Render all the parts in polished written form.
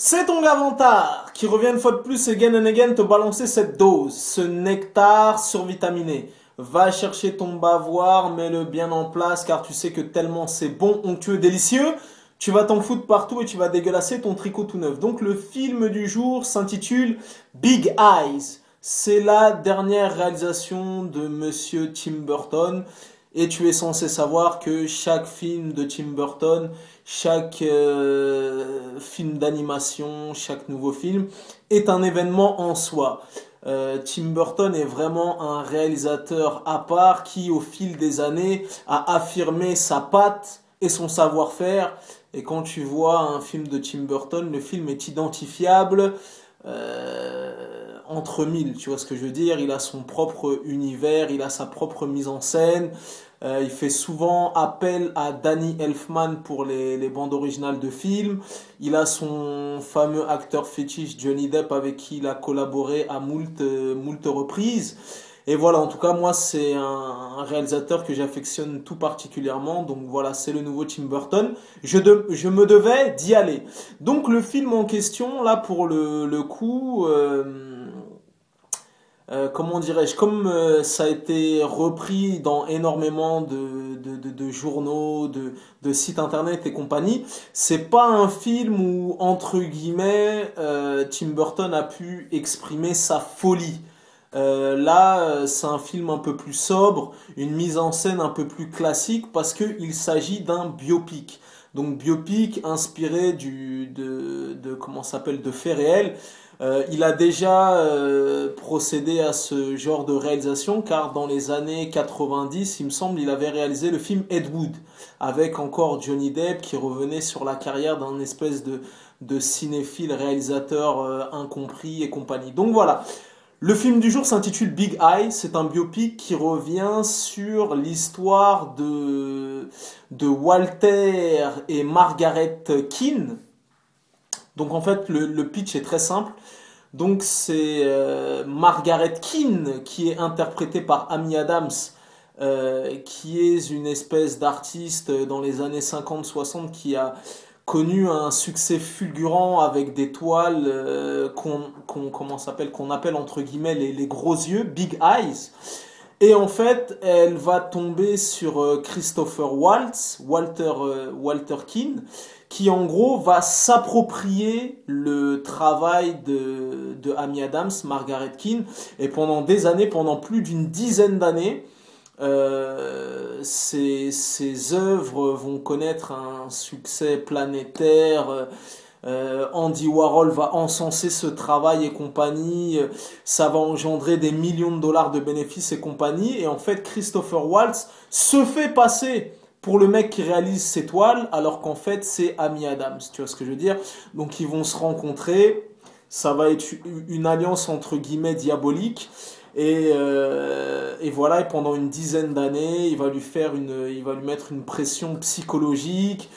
C'est ton Gavantard qui revient une fois de plus again and again te balancer cette dose, ce nectar survitaminé. Va chercher ton bavoir, mets-le bien en place car tu sais que tellement c'est bon, onctueux, délicieux, tu vas t'en foutre partout et tu vas dégueulasser ton tricot tout neuf. Donc le film du jour s'intitule Big Eyes. C'est la dernière réalisation de Monsieur Tim Burton. Et tu es censé savoir que chaque film de Tim Burton, chaque film d'animation, chaque nouveau film est un événement en soi. Tim Burton est vraiment un réalisateur à part qui, au fil des années, a affirmé sa patte et son savoir-faire. Et quand tu vois un film de Tim Burton, le film est identifiable entre mille, tu vois ce que je veux dire. Il a son propre univers, il a sa propre mise en scène. Il fait souvent appel à Danny Elfman pour les bandes originales de films. Il a son fameux acteur fétiche Johnny Depp avec qui il a collaboré à moult reprises. Et voilà, en tout cas, moi, c'est un réalisateur que j'affectionne tout particulièrement. Donc voilà, c'est le nouveau Tim Burton. Je me devais d'y aller. Donc le film en question, là, pour le coup... comment dirais-je, comme ça a été repris dans énormément de journaux, de sites internet et compagnie, c'est pas un film où, entre guillemets, Tim Burton a pu exprimer sa folie. C'est un film un peu plus sobre, une mise en scène un peu plus classique parce qu'il s'agit d'un biopic. Donc biopic inspiré comment ça s'appelle, de faits réels. Il a déjà procédé à ce genre de réalisation car dans les années 90, il me semble, il avait réalisé le film Ed Wood avec encore Johnny Depp qui revenait sur la carrière d'un espèce de cinéphile réalisateur incompris et compagnie. Donc voilà, le film du jour s'intitule Big Eye, c'est un biopic qui revient sur l'histoire de Walter et Margaret Keane. Donc en fait le pitch est très simple. Donc c'est Margaret Keane qui est interprétée par Amy Adams, qui est une espèce d'artiste dans les années 50-60 qui a connu un succès fulgurant avec des toiles qu'on appelle entre guillemets les gros yeux, Big Eyes. Et en fait, elle va tomber sur Christopher Walter Keane, qui en gros va s'approprier le travail de Amy Adams, Margaret Keane, et pendant des années, pendant plus d'une dizaine d'années, ses œuvres vont connaître un succès planétaire. Andy Warhol va encenser ce travail et compagnie, ça va engendrer des millions de dollars de bénéfices et compagnie, et en fait Christopher Waltz se fait passer pour le mec qui réalise ses toiles, alors qu'en fait c'est Amy Adams, tu vois ce que je veux dire. Donc ils vont se rencontrer, ça va être une alliance entre guillemets diabolique, et voilà, et pendant une dizaine d'années, il va lui mettre une pression psychologique.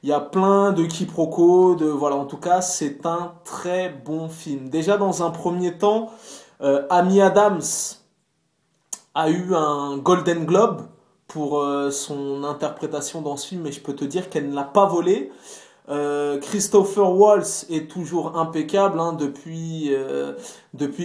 Il y a plein de quiproquos, voilà. En tout cas, c'est un très bon film. Déjà, dans un premier temps, Amy Adams a eu un Golden Globe pour son interprétation dans ce film, mais je peux te dire qu'elle ne l'a pas volé. Christopher Waltz est toujours impeccable, hein, depuis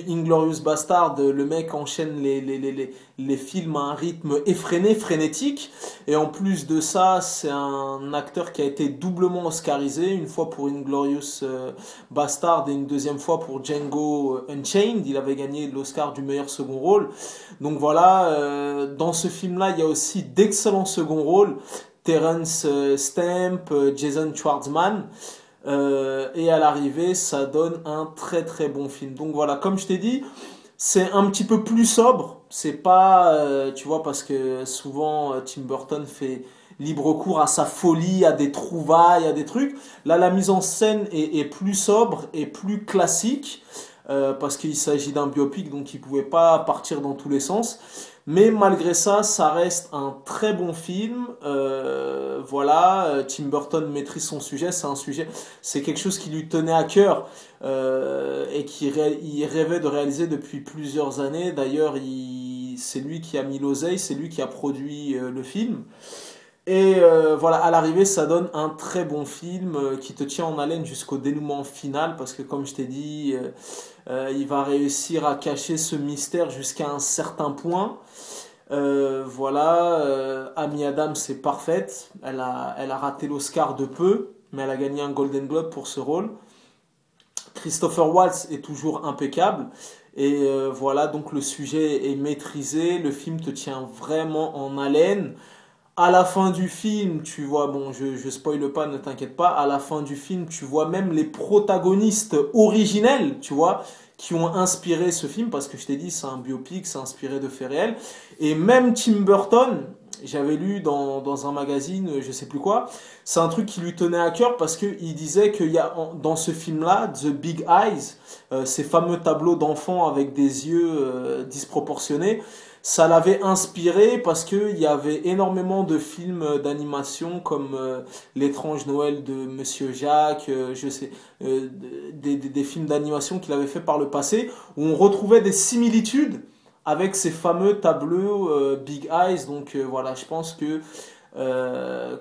Inglourious Bastard, le mec enchaîne les films à un rythme effréné, frénétique, et en plus de ça, c'est un acteur qui a été doublement oscarisé, une fois pour Inglourious Bastard et une deuxième fois pour Django Unchained. Il avait gagné l'Oscar du meilleur second rôle. Donc voilà, dans ce film-là, il y a aussi d'excellents second rôles. Terence Stamp, Jason Schwartzman, et à l'arrivée ça donne un très très bon film. Donc voilà, comme je t'ai dit, c'est un petit peu plus sobre, c'est pas, tu vois, parce que souvent Tim Burton fait libre cours à sa folie, à des trouvailles, à des trucs. Là la mise en scène est plus sobre et plus classique, parce qu'il s'agit d'un biopic, donc il pouvait pas partir dans tous les sens. Mais malgré ça, ça reste un très bon film. Voilà, Tim Burton maîtrise son sujet. C'est quelque chose qui lui tenait à cœur et il rêvait de réaliser depuis plusieurs années. D'ailleurs, c'est lui qui a mis l'oseille, c'est lui qui a produit le film. Et voilà, à l'arrivée, ça donne un très bon film qui te tient en haleine jusqu'au dénouement final, parce que comme je t'ai dit, il va réussir à cacher ce mystère jusqu'à un certain point. Voilà, Amy Adams c'est parfaite. Elle a raté l'Oscar de peu, mais elle a gagné un Golden Globe pour ce rôle. Christopher Waltz est toujours impeccable. Et voilà, donc le sujet est maîtrisé, le film te tient vraiment en haleine. À la fin du film, tu vois, bon, je spoile pas, ne t'inquiète pas, à la fin du film, tu vois même les protagonistes originels, tu vois, qui ont inspiré ce film, parce que je t'ai dit, c'est un biopic, c'est inspiré de faits réels. Et même Tim Burton, j'avais lu dans un magazine, je sais plus quoi, c'est un truc qui lui tenait à cœur parce qu'il disait qu'il y a dans ce film-là, The Big Eyes, ces fameux tableaux d'enfants avec des yeux disproportionnés, ça l'avait inspiré parce qu'il y avait énormément de films d'animation comme L'étrange Noël de Monsieur Jacques, je sais, des films d'animation qu'il avait fait par le passé, où on retrouvait des similitudes avec ces fameux tableaux Big Eyes. Donc voilà, je pense que,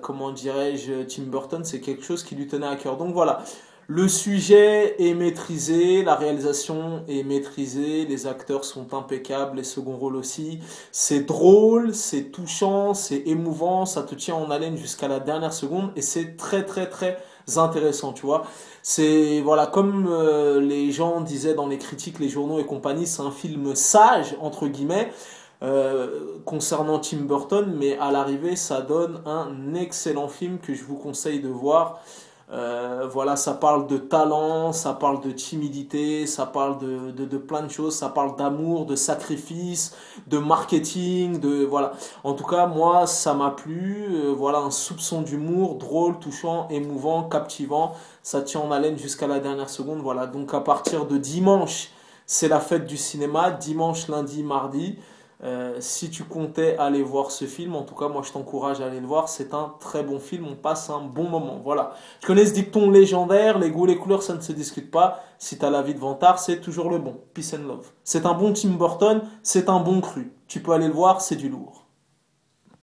comment dirais-je, Tim Burton, c'est quelque chose qui lui tenait à cœur. Donc voilà, le sujet est maîtrisé, la réalisation est maîtrisée, les acteurs sont impeccables, les seconds rôles aussi. C'est drôle, c'est touchant, c'est émouvant, ça te tient en haleine jusqu'à la dernière seconde et c'est très très très intéressant, tu vois. C'est voilà, comme les gens disaient dans les critiques, les journaux et compagnie, c'est un film sage entre guillemets. Concernant Tim Burton, mais à l'arrivée, ça donne un excellent film que je vous conseille de voir. Voilà, ça parle de talent, ça parle de timidité, ça parle de plein de choses, ça parle d'amour, de sacrifice, de marketing, de voilà. En tout cas, moi, ça m'a plu. Voilà, un soupçon d'humour, drôle, touchant, émouvant, captivant. Ça tient en haleine jusqu'à la dernière seconde. Voilà, donc à partir de dimanche, c'est la fête du cinéma. Dimanche, lundi, mardi. Si tu comptais aller voir ce film, en tout cas moi je t'encourage à aller le voir, c'est un très bon film, on passe un bon moment. Voilà. Je connais ce dicton légendaire, les goûts, les couleurs ça ne se discute pas, si t'as la vie de vantard c'est toujours le bon. Peace and love. C'est un bon Tim Burton, c'est un bon cru. Tu peux aller le voir, c'est du lourd.